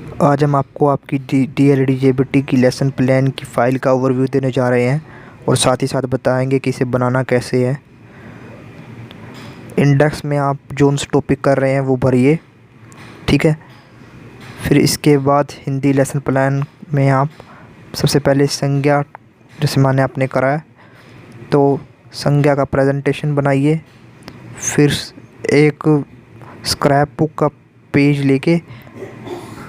आज हम आपको आपकी DLED की लेसन प्लान की फ़ाइल का ओवरव्यू देने जा रहे हैं और साथ ही साथ बताएंगे कि इसे बनाना कैसे है। इंडेक्स में आप जोन से टॉपिक कर रहे हैं वो भरिए, ठीक है। फिर इसके बाद हिंदी लेसन प्लान में आप सबसे पहले संज्ञा, जैसे माने आपने करा है तो संज्ञा का प्रेजेंटेशन बनाइए। फिर एक स्क्रैप बुक का पेज लेके,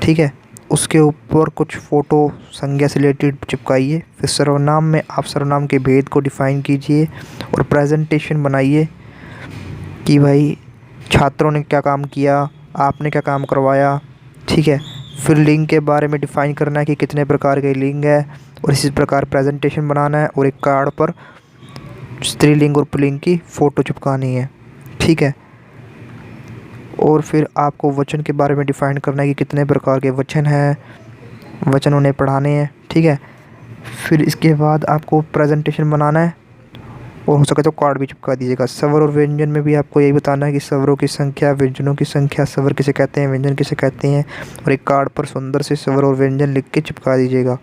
ठीक है, उसके ऊपर कुछ फ़ोटो संज्ञा से रिलेटेड चिपकाइए। फिर सर्वनाम में आप सर्वनाम के भेद को डिफ़ाइन कीजिए और प्रेजेंटेशन बनाइए कि भाई छात्रों ने क्या काम किया, आपने क्या काम करवाया, ठीक है। फिर लिंग के बारे में डिफ़ाइन करना है कि कितने प्रकार के लिंग है और इसी प्रकार प्रेजेंटेशन बनाना है और एक कार्ड पर स्त्रीलिंग और पुल्लिंग की फ़ोटो चिपकानी है, ठीक है। और फिर आपको वचन के बारे में डिफ़ाइन करना है कि कितने प्रकार के वचन हैं, वचन उन्हें पढ़ाने हैं, ठीक है। फिर इसके बाद आपको प्रेजेंटेशन बनाना है और हो सके तो कार्ड भी चिपका दीजिएगा। स्वर और व्यंजन में भी आपको यही बताना है कि स्वरों की संख्या, व्यंजनों की संख्या, स्वर किसे कहते हैं, व्यंजन किसे कहते हैं, और एक कार्ड पर सुंदर से स्वर और व्यंजन लिख के चिपका दीजिएगा।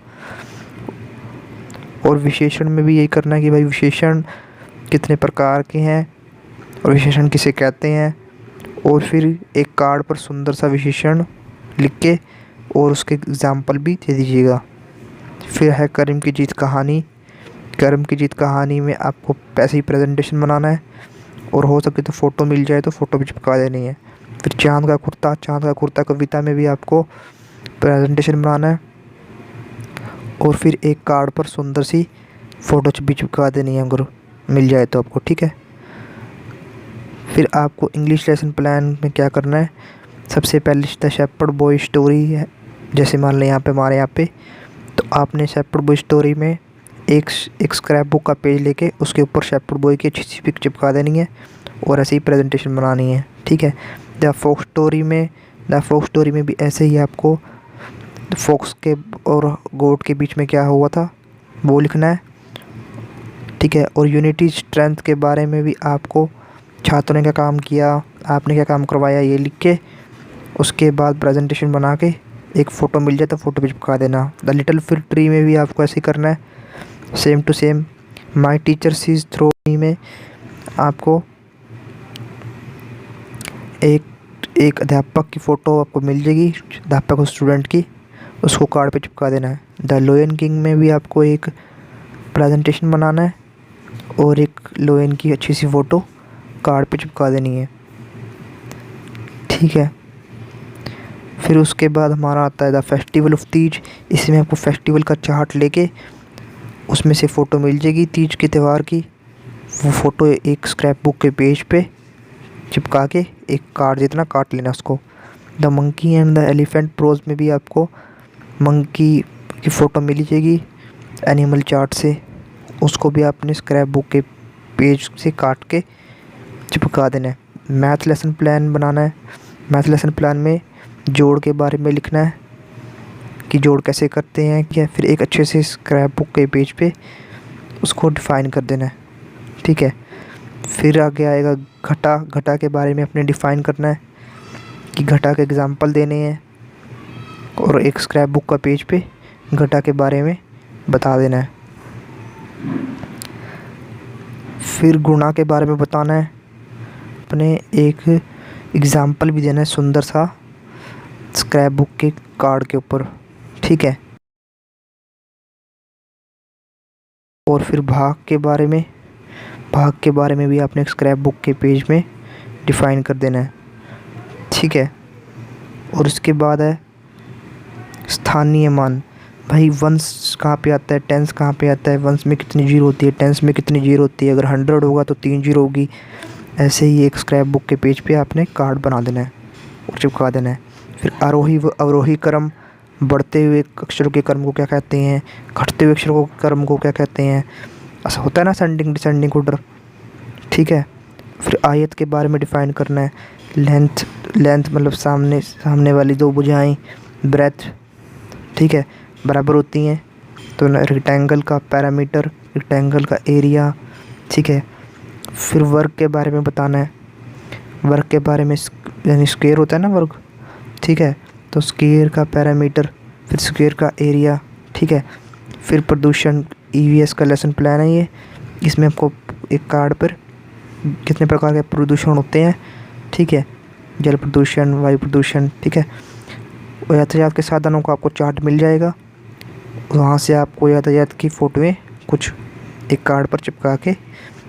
और विशेषण में भी यही करना है कि भाई विशेषण कितने प्रकार के हैं और विशेषण किसे कहते हैं, और फिर एक कार्ड पर सुंदर सा विशेषण लिख के और उसके एग्ज़ाम्पल भी दे दीजिएगा। फिर है करीम की जीत कहानी। करीम की जीत कहानी में आपको ऐसे ही प्रेजेंटेशन बनाना है और हो सके तो फ़ोटो मिल जाए तो फ़ोटो भी चिपका देनी है। फिर चाँद का कुर्ता, चाँद का कुर्ता कविता में भी आपको प्रेजेंटेशन बनाना है और फिर एक कार्ड पर सुंदर सी फ़ोटो भी चिपका देनी है अगर मिल जाए तो आपको, ठीक है। फिर आपको इंग्लिश लेसन प्लान में क्या करना है, सबसे पहले द शेपर्ड बॉय स्टोरी है, जैसे मान लें यहाँ पे हमारे यहाँ पे, तो आपने शेपर्ड बॉय स्टोरी में एक स्क्रैप बुक का पेज लेके उसके ऊपर शेपर्ड बॉय की अच्छी सी पिक चिपका देनी है और ऐसे ही प्रेजेंटेशन बनानी है, ठीक है। द फोक्स स्टोरी में भी ऐसे ही आपको फोक्स के और गोट के बीच में क्या हुआ था वो लिखना है, ठीक है। और यूनिटी स्ट्रेंथ के बारे में भी आपको छात्रों ने क्या काम किया, आपने क्या काम करवाया, ये लिख के उसके बाद प्रेजेंटेशन बना के एक फ़ोटो मिल जाए तो फ़ोटो भी चिपका देना। द लिटिल फिग ट्री में भी आपको ऐसे ही करना है, same to same. My teacher sees through me में आपको एक अध्यापक की फ़ोटो आपको मिल जाएगी, अध्यापक और स्टूडेंट की, उसको कार्ड पे चिपका देना है। द लायन किंग में भी आपको एक प्रेजेंटेशन बनाना है और एक लायन की अच्छी सी फ़ोटो कार्ड पे चिपका देनी है, ठीक है। फिर उसके बाद हमारा आता है द फेस्टिवल ऑफ तीज। इसमें आपको फेस्टिवल का चार्ट लेके उसमें से फ़ोटो मिल जाएगी तीज के त्यौहार की, वो फ़ोटो एक स्क्रैप बुक के पेज पे चिपका के एक कार्ड जितना काट लेना उसको। The monkey and the elephant prose में भी आपको मंकी की फ़ोटो मिल जाएगी एनिमल चार्ट से, उसको भी आपने स्क्रैप बुक के पेज से काट के चिपका देना है। मैथ लेसन प्लान बनाना है। मैथ लेसन प्लान में जोड़ के बारे में लिखना है कि जोड़ कैसे करते हैं, क्या फिर एक अच्छे से स्क्रैप बुक के पेज पे उसको डिफ़ाइन कर देना है, ठीक है। फिर आगे आएगा घटा। घटा के बारे में अपने डिफ़ाइन करना है कि घटा के एग्ज़ाम्पल देने हैं और एक स्क्रैप बुक का पेज पे घटा के बारे में बता देना है। फिर गुणा के बारे में बताना है, अपने एक एग्ज़ाम्पल भी देना है सुंदर सा स्क्रैप बुक के कार्ड के ऊपर, ठीक है। और फिर भाग के बारे में भी आपने एक स्क्रैप बुक के पेज में डिफ़ाइन कर देना है, ठीक है। और इसके बाद है स्थानीय मान। भाई वंश कहाँ पे आता है, टेंस कहाँ पे आता है, वंश में कितनी जीरो होती है, टेंस में कितनी जीरो होती है, अगर 100 होगा तो 3 जीरो होगी। ऐसे ही एक स्क्रैप बुक के पेज पे आपने कार्ड बना देना है और चिपका देना है। फिर आरोही व अवरोही क्रम, बढ़ते हुए अक्षरों के क्रम को क्या कहते हैं, घटते हुए अक्षरों के क्रम को क्या कहते हैं, ऐसा होता है ना असेंडिंग डिसेंडिंग ऑर्डर, ठीक है। फिर आयत के बारे में डिफ़ाइन करना है। लेंथ मतलब सामने वाली दो भुजाएं, ब्रेथ, ठीक है, बराबर होती हैं तो रेक्टेंगल का पैरामीटर, रेक्टेंगल का एरिया, ठीक है। फिर वर्ग के बारे में बताना है। वर्ग के बारे में यानी स्क्वायर होता है ना वर्ग, ठीक है, तो स्क्वायर का पैरामीटर, फिर स्क्वायर का एरिया, ठीक है। फिर प्रदूषण, ईवीएस का लेसन प्लान है ये। इसमें आपको एक कार्ड पर कितने प्रकार के प्रदूषण होते हैं, ठीक है, जल प्रदूषण, वायु प्रदूषण, ठीक है। और यातायात के साधनों का आपको चार्ट मिल जाएगा। वहाँ से आपको यातायात की फ़ोटोएँ कुछ एक कार्ड पर चिपका के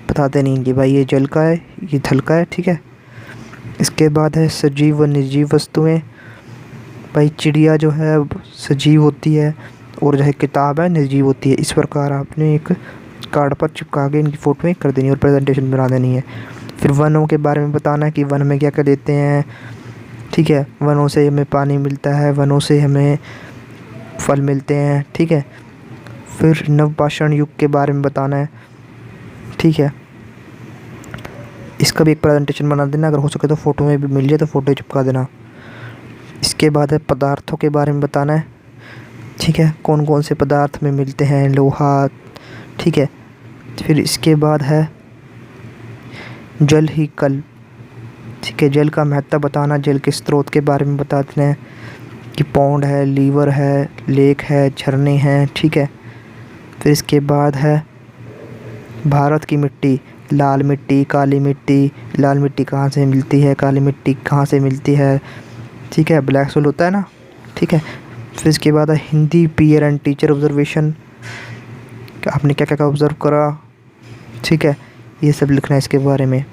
बता देनी कि भाई ये जल का है, ये थल का है, ठीक है। इसके बाद है सजीव व निर्जीव वस्तुएं। भाई चिड़िया जो है सजीव होती है और जो है किताब है निर्जीव होती है। इस प्रकार आपने एक कार्ड पर चिपका के इनकी फ़ोटोएँ कर देनी और प्रेजेंटेशन बना देनी है। फिर वनों के बारे में बताना है कि वन में क्या क्या देते हैं, ठीक है। वनों से हमें पानी मिलता है, वनों से हमें फल मिलते हैं, ठीक है। फिर नवपाषाण युग के बारे में बताना है, ठीक है। इसका भी एक प्रेजेंटेशन बना देना, अगर हो सके तो फ़ोटो में भी मिल जाए तो फ़ोटो चिपका देना। इसके बाद है पदार्थों के बारे में बताना है, ठीक है, कौन कौन से पदार्थ में मिलते हैं, लोहा, ठीक है। फिर इसके बाद है जल ही कल, ठीक है, जल का महत्व बताना, जल के स्रोत के बारे में बताते हैं कि पौंड है, लीवर है, लेक है, झरने हैं, ठीक है। फिर इसके बाद है भारत की मिट्टी, लाल मिट्टी, काली मिट्टी, लाल मिट्टी कहाँ से मिलती है, काली मिट्टी कहाँ से मिलती है, ठीक है, ब्लैक सोल होता है ना, ठीक है। फिर इसके बाद है Hindi peer and teacher observation, आपने क्या क्या ऑब्ज़र्व करा, ठीक है, ये सब लिखना है इसके बारे में।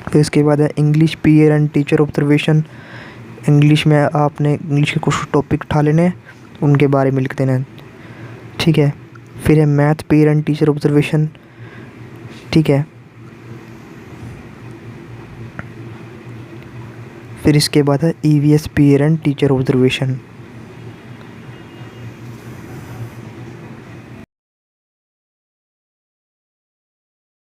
फिर इसके बाद है English peer and teacher observation, English में आपने इंग्लिश के कुछ टॉपिक उठा लेने, उनके बारे में लिख देना, ठीक है। फिर है math peer and teacher observation, ठीक है। फिर इसके बाद है EVS peer and teacher observation.